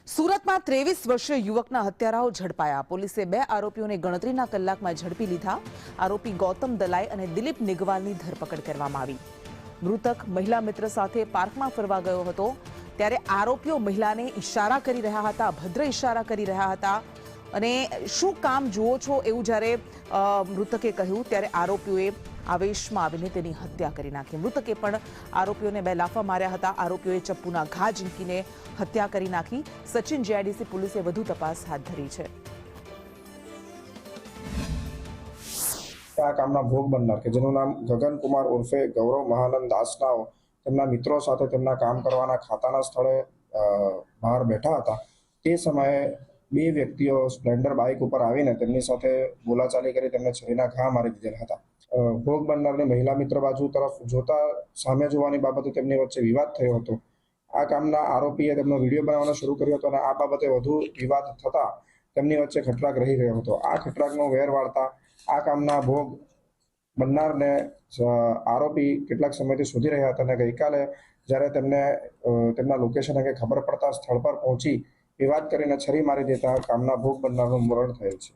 સુરતમાં 23 વર્ષીય યુવકના હત્યારાઓ ઝડપાયા। પોલીસે 2 આરોપીઓને ગણતરીના કલાકમાં ઝડપી લીધા। આરોપી ગૌતમ દલાઈ અને દિલીપ નિગવાલની ધરપકડ કરવામાં આવી। મૃતક મહિલા મિત્ર સાથે પાર્કમાં ફરવા ગયો હતો ત્યારે આરોપીઓ મહિલાને ઇશારા કરી રહ્યા હતા, ભદ્ર ઇશારા કરી રહ્યા હતા અને શું કામ જુઓ છો એવું જ્યારે મૃતકે કહ્યું ત્યારે આરોપીઓએ આવેશમાં આવીને તેની હત્યા કરી નાખી। મૃતકે પણ આરોપીઓને 2 લાફા માર્યા હતા। આરોપીઓએ ચપ્પુના ઘા ઝીંકીને હત્યા કરી નાખી। સચિન જીઆઈડીસી પોલીસે વધુ તપાસ હાથ ધરી છે। આ કામના ભોગ બનનાર કે જેનું નામ ગગન કુમાર ઉર્ફે ગૌરવ મહાનંદ દાસનાઓ તેમના મિત્રો સાથે તેમના કામ કરવાના ખાતાના સ્થળે બહાર બેઠા હતા। તે સમયે 2 વ્યક્તિઓ સ્પ્લેન્ડર બાઇક ઉપર આવીને તેમની સાથે બોલાચાલી કરી તેમને છરીના ઘા મારી દીધેલા હતા। ભોગ બનનારની મહિલા મિત્ર બાજુ તરફ જોતા સામે જોવાની બાબતે તેમની વચ્ચે વિવાદ થયો હતો। આ કામના આરોપીએ તેમનો વિડીયો બનાવવાનો શરૂ કર્યો હતો અને આ બાબતે વધુ વિવાદ થતા તેમની વચ્ચે ખટરાગ રહી ગયો હતો। આ ખટરાગનો વેર વાળતા આ કામના ભોગ બનનારને આરોપી કેટલાક સમયથી શોધી રહ્યા હતા અને ગઈકાલે જ્યારે તેમને તેમના લોકેશન અંગે ખબર પડતા સ્થળ પર પહોંચી વિવાદ કરીને છરી મારી દેતા કામના ભોગ બનનારનું મરણ થયેલ છે।